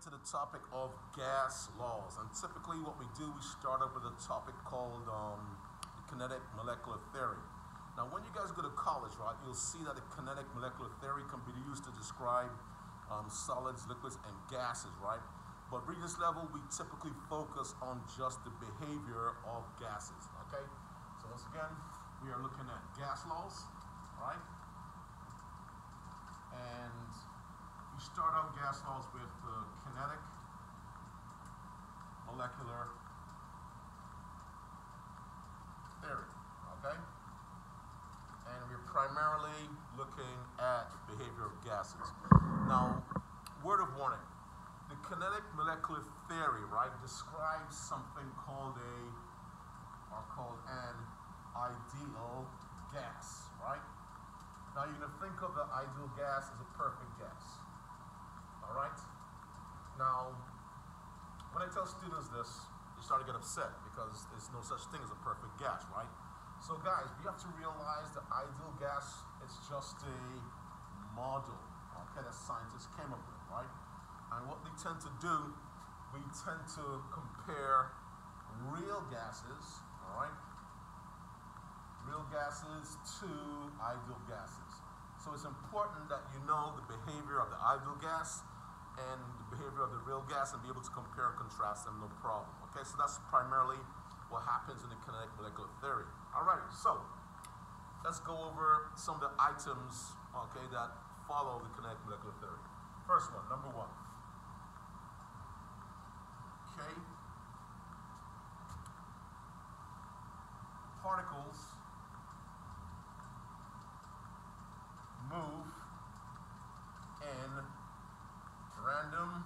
into the topic of gas laws. And typically what we do, we start up with a topic called Kinetic Molecular Theory. Now when you guys go to college, right, you'll see that the kinetic molecular theory can be used to describe solids, liquids, and gases, right? But reading this level, we typically focus on just the behavior of gases, okay? So once again, we are looking at gas laws, right? And we start out gas laws with the kinetic molecular theory, okay? And we're primarily looking at behavior of gases. Now, word of warning, the kinetic molecular theory, right, describes something called an ideal gas, right? Now you're gonna think of the ideal gas as a perfect gas, all right? Now, when I tell students this, they start to get upset because there's no such thing as a perfect gas, right? So guys, we have to realize the ideal gas is just a model, okay, that scientists came up with, right? And what we tend to do, we tend to compare real gases, all right? Real gases to ideal gases. So it's important that you know the behavior of the ideal gas and the behavior of the real gas and be able to compare and contrast them, no problem. Okay, so that's primarily what happens in the kinetic molecular theory. All right, so let's go over some of the items, okay, that follow the kinetic molecular theory. First one, number one. Okay. Particles move in random,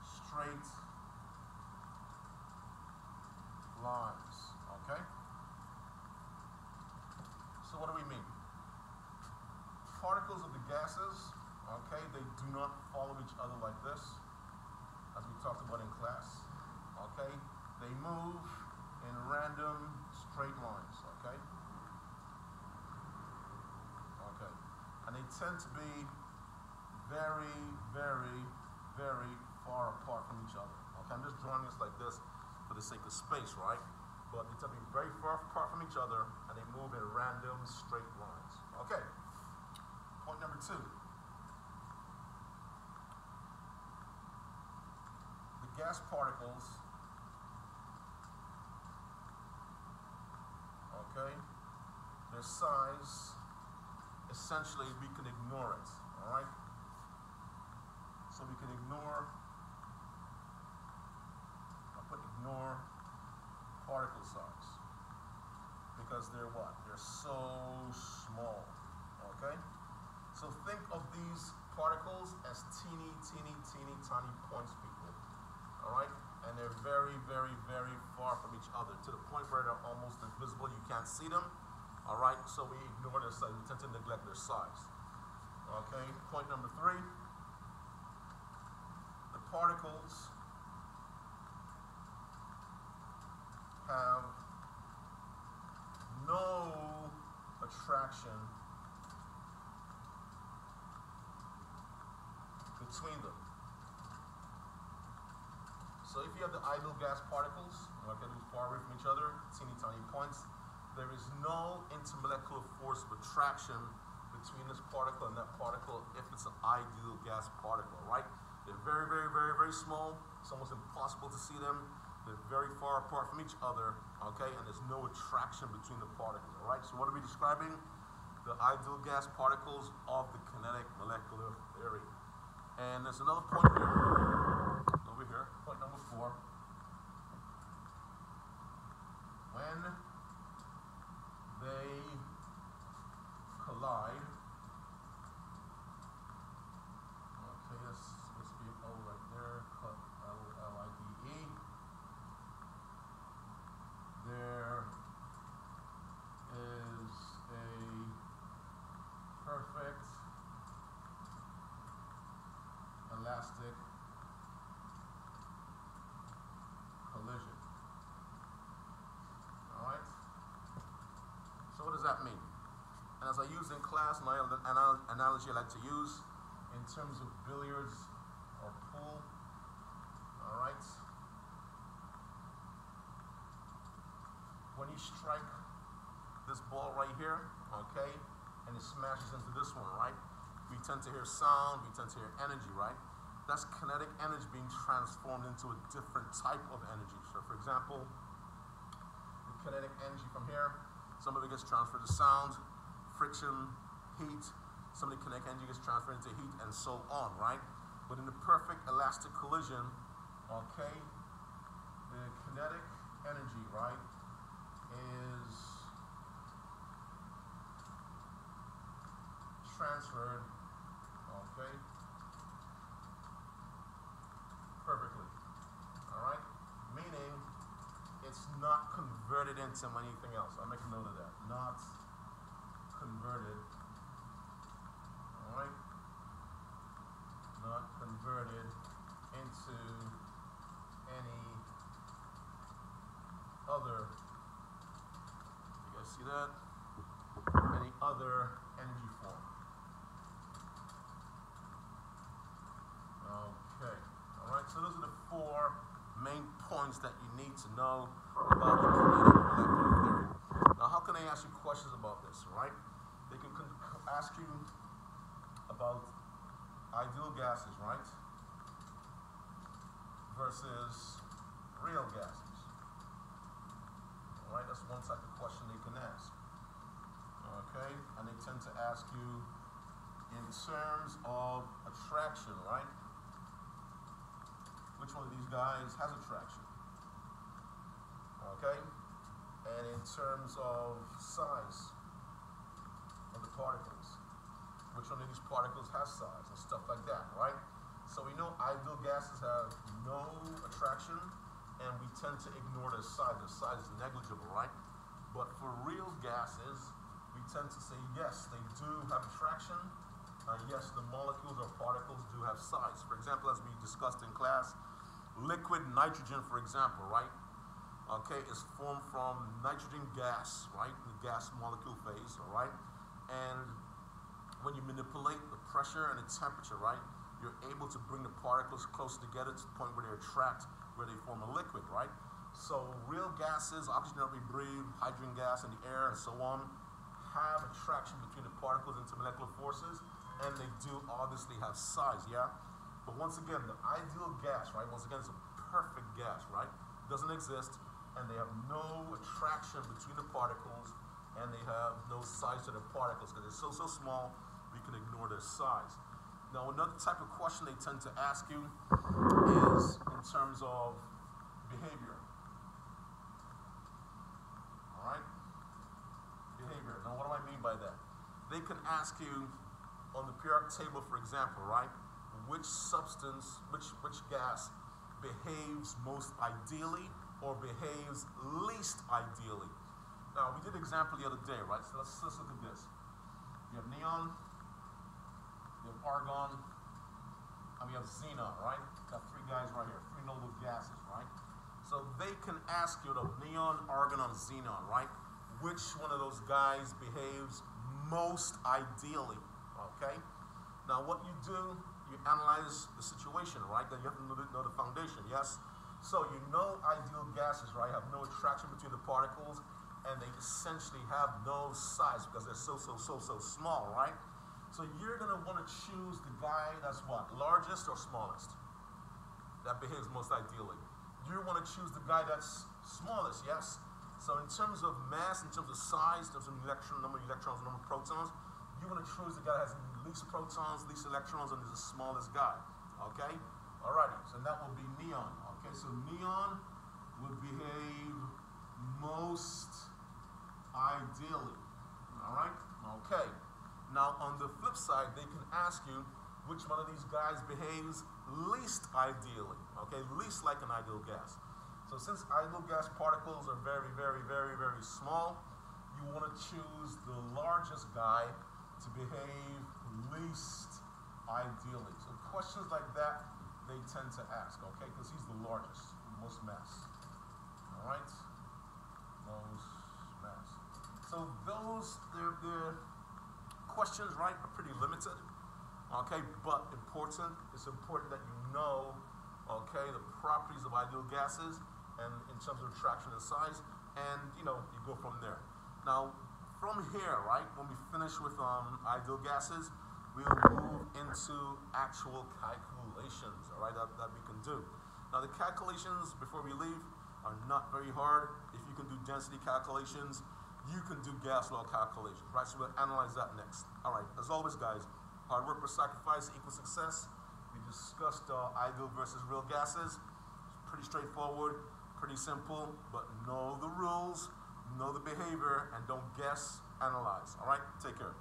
straight lines, okay? So what do we mean? Particles of the gases, okay, they do not follow each other like this, as we talked about in class, okay? They move in random, straight lines, okay? Okay, and they tend to be very, very, very far apart from each other, okay? I'm just drawing this like this for the sake of space, right? But they tend to be very far apart from each other, and they move in random, straight lines. Okay, point number two. The gas particles, okay, their size, essentially we can ignore it, all right? So we can ignore, I'll put ignore particle size, because they're what? They're so small, okay? So think of these particles as teeny, teeny, teeny, tiny points, people, all right? And they're very, very, very far from each other, to the point where they're almost invisible. You can't see them, all right? So we ignore their size. We tend to neglect their size, okay? Point number three, the particles have no attraction between them. So if you have the ideal gas particles, okay, who's far away from each other, teeny tiny points, there is no intermolecular force of attraction between this particle and that particle if it's an ideal gas particle, right? They're very, very, very, very small. It's almost impossible to see them. They're very far apart from each other, okay, and there's no attraction between the particles, all right? So what are we describing? The ideal gas particles of the kinetic molecular theory. And there's another point here, over here, point number four. When they collide, okay, that's supposed to be an O right there, L-I-D-E. There is a perfect elastic collision. All right? So what does that mean? And as I use in class, my analogy I like to use, in terms of billiards or pool. All right. When you strike this ball right here, okay, and it smashes into this one, right? We tend to hear sound, we tend to hear energy, right? That's kinetic energy being transformed into a different type of energy. So for example, the kinetic energy from here, some of it gets transferred to sound, friction, heat, some of the kinetic energy gets transferred into heat, and so on, right? But in the perfect elastic collision, okay, the kinetic energy, right, is transferred, okay, perfectly, all right? Meaning it's not converted into anything else. I'll make a note of that. Not converted, all right? Not converted into any other, you guys see that? Any other energy form. Okay, all right, so those are the 4 main points that you need to know about the kinetic molecular theory. Now, how can they ask you questions about this, right? They can ask you about ideal gases, right, versus real gases. All right, that's one type of question they can ask. Okay, and they tend to ask you in terms of attraction, right? Which one of these guys has attraction? Okay, and in terms of size of the particles, which one of these particles has size and stuff like that, right? So we know ideal gases have no attraction, and we tend to ignore their size. Their size is negligible, right? But for real gases, we tend to say, yes, they do have attraction. Yes, the molecules or particles do have size. For example, as we discussed in class, liquid nitrogen, for example, right? Okay, is formed from nitrogen gas, right? The gas molecule phase, all right? And when you manipulate the pressure and the temperature, right, you're able to bring the particles closer together to the point where they attract, where they form a liquid, right? So real gases, oxygen that we breathe, hydrogen gas in the air, and so on, have attraction between the particles into molecular forces, and they do obviously have size, yeah? But once again, the ideal gas, right, once again, it's a perfect gas, right? Doesn't exist, and they have no attraction between the particles, and they have no size to the particles, because they're so small, we can ignore their size. Now, another type of question they tend to ask you is in terms of behavior. All right? Behavior. Now, what do I mean by that? They can ask you on the periodic table, for example, right? Which substance, which gas behaves most ideally or behaves least ideally? Now, we did an example the other day, right? So let's look at this. You have neon, you have argon, and we have xenon, right? Got 3 guys right here, 3 noble gases, right? So they can ask you, the neon, argon, and xenon, right? Which one of those guys behaves most ideally, okay? Now what you do, you analyze the situation, right? Then you have to know the foundation, yes? So you know ideal gases, right, have no attraction between the particles, and they essentially have no size because they're so small, right? So you're going to want to choose the guy that's what? Largest or smallest? That behaves most ideally. You want to choose the guy that's smallest, yes? So in terms of mass, in terms of size, in terms of number of electrons, number of protons, you want to choose the guy that has least protons, least electrons, and is the smallest guy, okay? Alrighty, so that will be neon, okay? So neon would behave most ideally, all right? Okay. Now, on the flip side, they can ask you which one of these guys behaves least ideally, okay? Least like an ideal gas. So since ideal gas particles are very small, you want to choose the largest guy to behave least ideally. So questions like that, they tend to ask, okay? Because he's the largest, most mass, all right? Most mass. So those, they're questions, right, are pretty limited. Okay, but it's important that you know, okay, the properties of ideal gases and in terms of attraction and size, and you go from there. Now, from here, right, when we finish with ideal gases, we'll move into actual calculations, all right, that we can do. Now, the calculations, before we leave, are not very hard. If you can do density calculations, you can do gas law calculations, right? So we'll analyze that next. All right, as always, guys, hard work plus sacrifice equals success. We discussed ideal versus real gases. It's pretty straightforward, pretty simple, but know the rules, know the behavior, and don't guess, analyze. All right, take care.